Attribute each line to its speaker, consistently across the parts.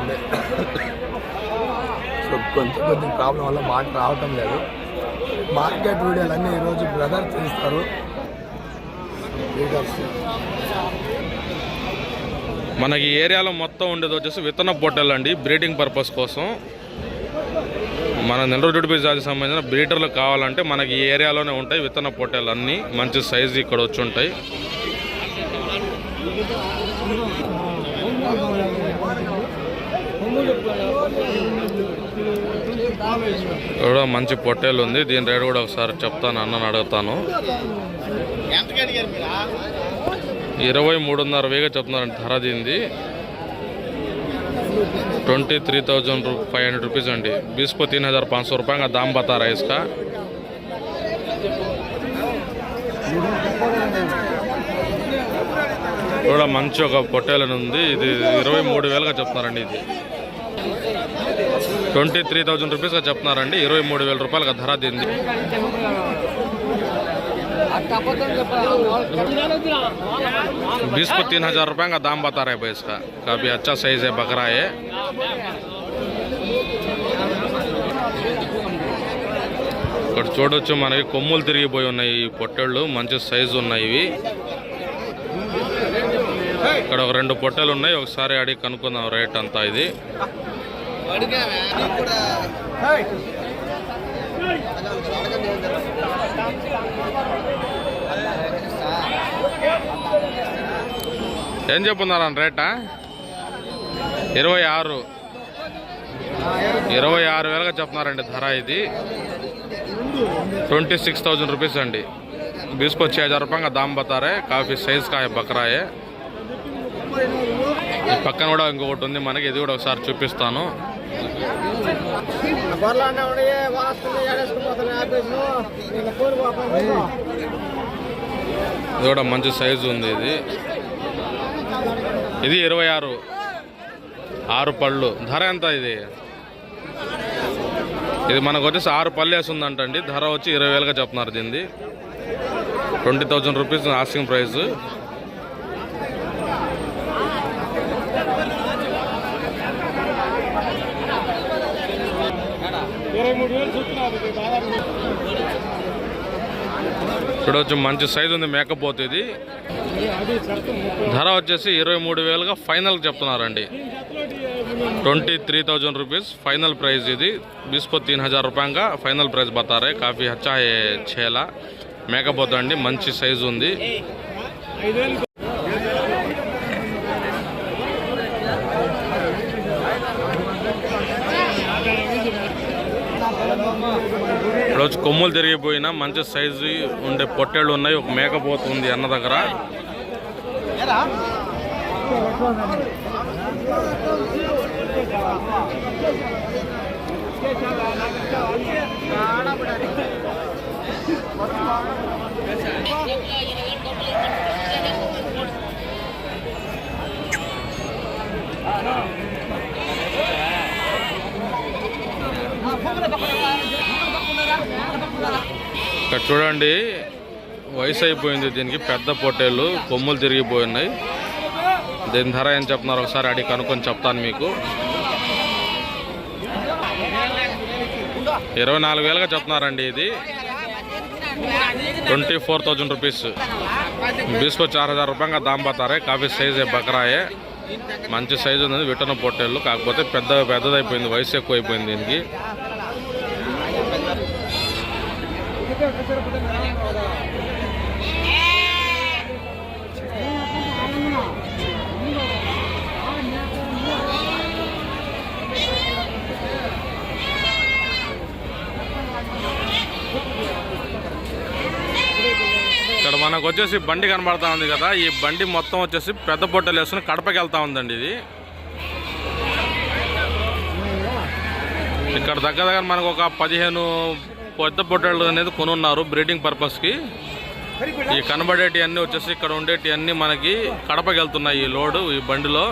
Speaker 1: ఉండే. సో కొంచెం ప్రాబ్లం వల్ల మాట రావటం లేదు. మార్కెట్ వీడియోలు అన్నీ ఈరోజు బ్రదర్ తీస్తారు.
Speaker 2: మనకి ఏరియాలో మొత్తం ఉండేది వచ్చేసి విత్తన పొట్టెలు అండి, బ్రీడింగ్ పర్పస్ కోసం. మన నెల్లూరు జుడిపి జాతికి సంబంధించిన బ్రీడర్లు కావాలంటే మనకి ఈ ఏరియాలోనే ఉంటాయి విత్తన పొట్టెలు అన్నీ. మంచి సైజు ఇక్కడ వచ్చి ఉంటాయి. కూడా మంచి పొట్టేలు ఉంది. దీని రేటు కూడా ఒకసారి చెప్తాను, అన్నను అడుగుతాను. 23,500 చెప్తున్నారండి ధర. దీనిది 23,500 रुपीज़ अंडी. 20 को 3,500 रुपये का दाम बता रहा है इसका. కూడా మంచి ఒక పొట్టేలను ఉంది. ఇది 23,000గా చెప్తున్నారండి. ఇది 23,000 రూపీస్గా చెప్తున్నారండి. 23,000 రూపాయలుగా ధర దీనిది. 20 को 3,000 रुपये का दाम बता रहे हैं भाई इसका. काफ़ी अच्छा साइज है, बकरा है. ఇక్కడ చూడొచ్చు మనకి కొమ్ములు తిరిగిపోయి ఉన్నాయి ఈ పొట్టేళ్ళు. మంచి సైజు ఉన్నాయి ఇవి. ఇక్కడ ఒక 2 పొట్టేలు ఉన్నాయి. ఒకసారి అడిగి కనుక్కుందాం రేట్ అంతా. ఇది ఏం చెప్పున్నారని రేటా? 26,000గా చెప్తున్నారండి ధర. ఇది 26,000 रुपीज़ अंडी. 20 को 6,000 रुपये का दाम बता रहे. काफ़ी साइज का है, बकरा है. పక్కన కూడా ఇంకొకటి ఉంది మనకి. ఇది కూడా ఒకసారి చూపిస్తాను. ఇది కూడా మంచి సైజు ఉంది. ఇది 26 పళ్ళు. ధర ఎంత ఇది? ఇది మనకు వచ్చేసి 6 పళ్ళు వేస్తుందంటండి. ధర వచ్చి 20,000గా చెప్తున్నారు దీనిది. 20,000 రూపీస్ ఆస్కింగ్ ప్రైస్. చూడవచ్చు మంచి సైజు ఉంది మేకపోతే. ఇది ధర వచ్చేసి 23,000గా ఫైనల్ చెప్తున్నారండి. 23,000 रुपीज़ फाइनल प्राइस. ఇది 20 को 3,000 रुपये का फाइनल प्राइस बता रहे. काफ़ी अच्छा है छेला. మేకపోతే అండి, మంచి సైజు ఉంది. రోజు కొమ్ములు తిరిగిపోయినా మంచి సైజు ఉండే పొట్టేళ్ళు ఉన్నాయి. ఒక మేకపోతు ఉంది అన్న దగ్గర. ఇక్కడ చూడండి వయసు అయిపోయింది దీనికి. పెద్ద పొట్టేళ్ళు, కొమ్ములు తిరిగిపోయినాయి. దీని ధర ఏం చెప్తున్నారు ఒకసారి అడిగి కనుక్కొని చెప్తాను మీకు. 24,000గా చెప్తున్నారండి. ఇది 24,000 रुपीज़. 20 को 4,000 रुपये का दाम बता रहे. काफ़ी సైజ్ है, బకరా है. మంచి సైజు ఉంది విట్టన పొట్టేళ్ళు. కాకపోతే పెద్దదైపోయింది, వయసు ఎక్కువ అయిపోయింది దీనికి. ఇక్కడ మనకు వచ్చేసి బండి కనబడతా ఉంది కదా. ఈ బండి మొత్తం వచ్చేసి పెద్ద పొట్టలు వేసుకుని కడపకి వెళ్తా ఉందండి. ఇది ఇక్కడ దగ్గర మనకు ఒక 15 పెద్ద పొట్టలు అనేది కొనున్నారు బ్రీడింగ్ పర్పస్కి. ఈ కనబడేటి అన్నీ వచ్చేసి ఇక్కడ ఉండేటి అన్నీ మనకి కడపకి వెళ్తున్నాయి ఈ లోడు ఈ బండిలో.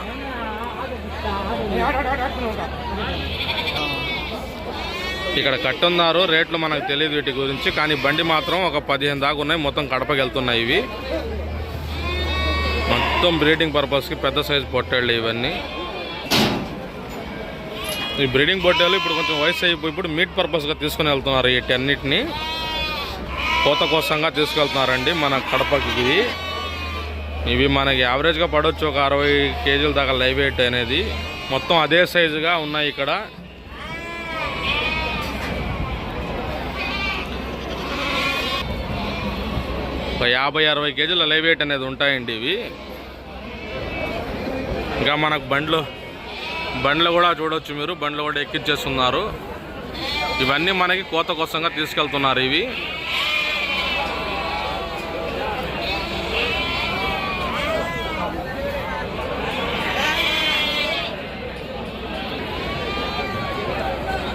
Speaker 2: ఇక్కడ కట్టున్నారు. రేట్లు మనకు తెలియదు వీటి గురించి, కానీ బండి మాత్రం ఒక 15 దాకా ఉన్నాయి. మొత్తం కడపకి వెళ్తున్నాయి ఇవి. మొత్తం బ్రీడింగ్ పర్పస్కి పెద్ద సైజు పొట్టేళ్ళు ఇవన్నీ. ఈ బ్రీడింగ్ పొట్టేలు ఇప్పుడు కొంచెం వయసు అయిపోయి ఇప్పుడు మీట్ పర్పస్గా తీసుకుని వెళ్తున్నారు వీటన్నిటిని కోత కోసంగా తీసుకెళ్తున్నారండి మన కడపకి. ఇవి మనకి యావరేజ్గా పడవచ్చు ఒక 60 కేజీల దాకా లైవ్ వెయిట్ అనేది. మొత్తం అదే సైజుగా ఉన్నాయి ఇక్కడ. ఒక 50-60 కేజీల లైవ్ వెయిట్ అనేది ఉంటాయండి ఇవి. ఇంకా మనకు బండ్లు కూడా చూడవచ్చు మీరు, బండ్లు కూడా ఎక్కించేస్తున్నారు. ఇవన్నీ మనకి కోత కోసంగా తీసుకెళ్తున్నారు ఇవి.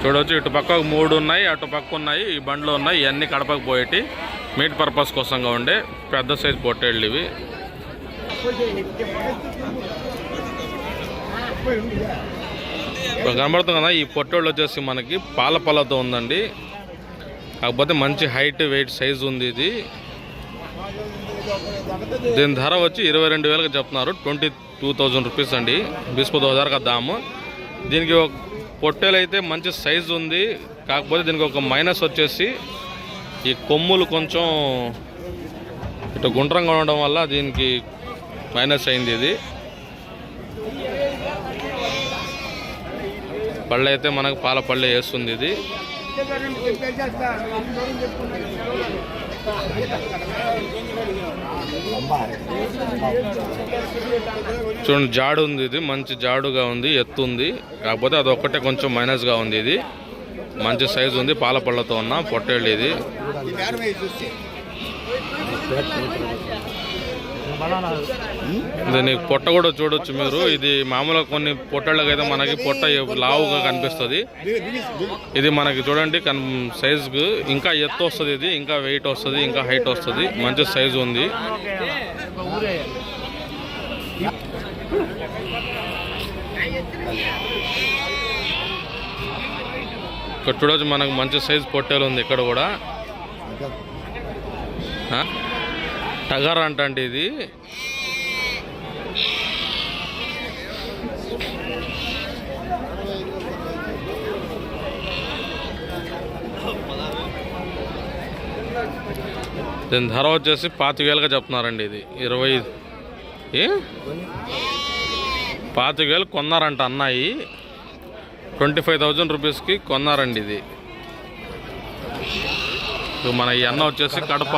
Speaker 2: చూడవచ్చు ఇటు పక్క 3 ఉన్నాయి, అటు పక్క ఉన్నాయి, ఈ బండ్లు ఉన్నాయి. ఇవన్నీ కడపకు పోయేటి మీట్ పర్పస్ కోసంగా ఉండే పెద్ద సైజు పొట్టేళ్ళు ఇవి. ఇప్పుడు కనబడుతుంది కదా ఈ పొట్టేళ్ళు వచ్చేసి మనకి పాల పళ్ళతో ఉందండి. కాకపోతే మంచి హైట్ వెయిట్ సైజు ఉంది ఇది. దీని ధర వచ్చి 22,000కి చెప్తున్నారు. 22,000 రూపీస్ అండి. 20,000 का दाम. దీనికి పొట్టేలు అయితే మంచి సైజు ఉంది. కాకపోతే దీనికి ఒక మైనస్ వచ్చేసి ఈ కొమ్ములు కొంచెం ఇటు గుండ్రంగా ఉండడం వల్ల దీనికి మైనస్ అయింది. ఇది పళ్ళు అయితే మనకు పాల పళ్ళే వేస్తుంది ఇది. చూడండి జాడు ఉంది, ఇది మంచి జాడుగా ఉంది, ఎత్తు ఉంది. కాకపోతే అది ఒక్కటే కొంచెం మైనస్గా ఉంది. ఇది మంచి సైజు ఉంది, పాల పళ్ళతో ఉన్న పొట్టేళ్ళు ఇది. దీనికి పొట్ట కూడా చూడొచ్చు మీరు. ఇది మామూలుగా కొన్ని పొట్టళ్ళకి అయితే మనకి పొట్ట లావుగా కనిపిస్తుంది. ఇది మనకి చూడండి సైజుకు ఇంకా ఎత్తు వస్తుంది, ఇది ఇంకా వెయిట్ వస్తుంది, ఇంకా హైట్ వస్తుంది. మంచి సైజు ఉంది. ఇక్కడ చూడొచ్చు మనకు మంచి సైజు పొట్టేలు ఉంది. ఇక్కడ కూడా టగర్ అంటే ఇది. దీని ధర వచ్చేసి 25,000గా చెప్తున్నారండి. ఇది 25,000 కొన్నారంట అన్నాయి. 25,000 రూపీస్కి కొన్నారండి ఇది. మన ఈ అన్న వచ్చేసి కడప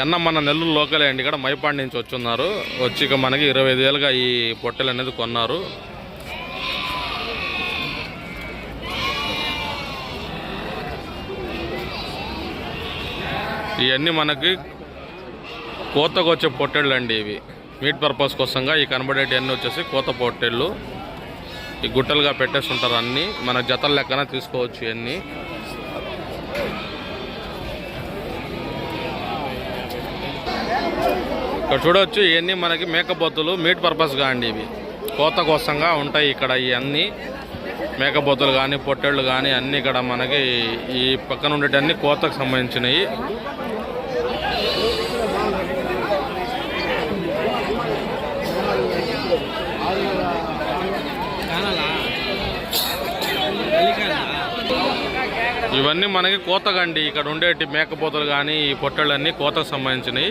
Speaker 2: ఎన్న మన నెల్లూరు లోకలే అండి. ఇక్కడ మైపాడు నుంచి వచ్చున్నారు. వచ్చి ఇక మనకి 25,000గా ఈ పొట్టెలు అనేది కొన్నారు. ఇవన్నీ మనకి కోతకు వచ్చే పొట్టెళ్ళు అండి. ఇవి మీట్ పర్పస్ కోసంగా ఈ కనబడేటి అన్నీ వచ్చేసి కోత పొట్టెళ్ళు. ఈ గుట్టలుగా పెట్టేస్తుంటారు అన్నీ. మన జతల లెక్కన తీసుకోవచ్చు ఇవన్నీ. ఇక్కడ చూడవచ్చు ఇవన్నీ మనకి మేకపోతులు మీట్ పర్పస్గా అండి. ఇవి కోత కోసంగా ఉంటాయి ఇక్కడ. ఇవన్నీ మేకపోతులు కానీ పొట్టేళ్ళు కానీ అన్నీ ఇక్కడ మనకి ఈ పక్కన ఉండేటన్నీ కోతకు సంబంధించినవి. ఇవన్నీ మనకి కోతగండి. ఇక్కడ ఉండేటి మేకపోతలు కానీ ఈ పొట్టేళ్ళు అన్నీ కోతకు సంబంధించినవి.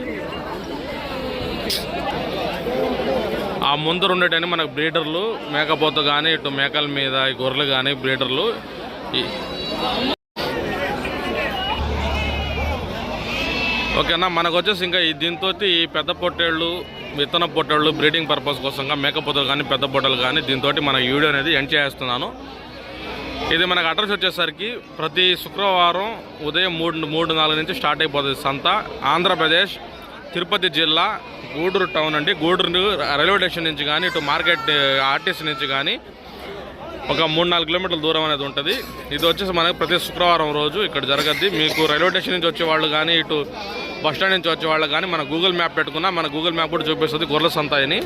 Speaker 2: ఆ ముందర ఉండేటన్ని మనకు బ్రీడర్లు మేకపోత కానీ ఇటు మేకల మీద ఈ గొర్రెలు కానీ బ్రీడర్లు. ఓకేనా, మనకు వచ్చేసి ఇంకా దీంతో ఈ పెద్ద పొట్టేళ్ళు విత్తన పొట్టేళ్ళు బ్రీడింగ్ పర్పస్ కోసంగా మేకపోతలు కానీ పెద్ద పొట్టలు కానీ దీంతో మన వీడియో అనేది ఎండ్ చేస్తున్నాను. ఇది మనకు అడ్రస్ వచ్చేసరికి ప్రతి శుక్రవారం ఉదయం 3-4 నుంచి స్టార్ట్ అయిపోతుంది సంత. ఆంధ్రప్రదేశ్ తిరుపతి జిల్లా గూడూరు టౌన్ అండి. గూడూరు రైల్వే స్టేషన్ నుంచి కానీ ఇటు మార్కెట్ ఆర్టీసీ నుంచి కానీ ఒక 3-4 కిలోమీటర్ల దూరం అనేది ఉంటుంది. ఇది వచ్చేసి మనకు ప్రతి శుక్రవారం రోజు ఇక్కడ జరగద్ది. మీకు రైల్వే స్టేషన్ నుంచి వచ్చేవాళ్ళు కానీ ఇటు బస్టాండ్ నుంచి వచ్చేవాళ్ళు కానీ మన గూగుల్ మ్యాప్ పెట్టుకున్నా మన గూగుల్ మ్యాప్ కూడా చూపిస్తుంది గొర్రెల సంత అని.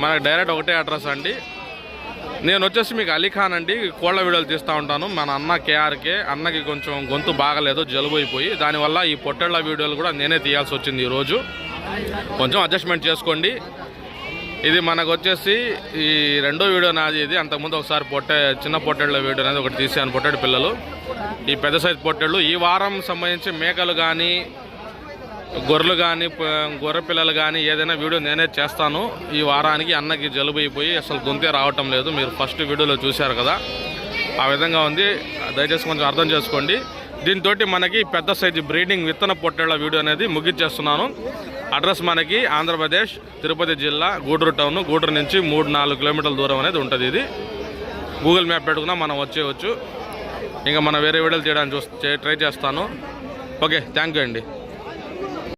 Speaker 2: మనకు డైరెక్ట్ ఒకటే అడ్రస్ అండి. నేను వచ్చేసి మీకు అలీఖాన్ అండి. కోళ్ళ వీడియోలు తీస్తూ ఉంటాను. మన అన్న కేఆర్కే అన్నకి కొంచెం గొంతు బాగలేదు, జలుబు అయిపోయి, దానివల్ల ఈ పొట్టేళ్ల వీడియోలు కూడా నేనే తీయాల్సి వచ్చింది ఈరోజు. కొంచెం అడ్జస్ట్మెంట్ చేసుకోండి. ఇది మనకు వచ్చేసి ఈ రెండో వీడియో నాది. ఇది అంతకుముందు ఒకసారి చిన్న పొట్టేళ్ళ వీడియో అనేది ఒకటి తీసాను, పొట్టేడు పిల్లలు. ఈ పెద్ద సైజు పొట్టేళ్ళు ఈ వారం సంబంధించి మేకలు కానీ గొర్రెలు కానీ గొర్రె పిల్లలు కానీ ఏదైనా వీడియో నేనే చేస్తాను. ఈ వారానికి అన్నకి జలుబు అయిపోయి అసలు గొంతే రావటం లేదు. మీరు ఫస్ట్ వీడియోలో చూశారు కదా, ఆ విధంగా ఉంది. దయచేసి కొంచెం అర్థం చేసుకోండి. దీంతో మనకి పెద్ద సైజు బ్రీడింగ్ విత్తన పొట్టేళ్ల వీడియో అనేది ముగించేస్తున్నాను. అడ్రస్ మనకి ఆంధ్రప్రదేశ్ తిరుపతి జిల్లా గూడూరు టౌన్. గూడూరు నుంచి 3-4 కిలోమీటర్ల దూరం అనేది ఉంటుంది. ఇది గూగుల్ మ్యాప్ పెట్టుకున్నా మనం వచ్చేయచ్చు. ఇంకా మనం వేరే వీడియోలు చేయడానికి ట్రై చేస్తాను. ఓకే, థ్యాంక్ యూ అండి.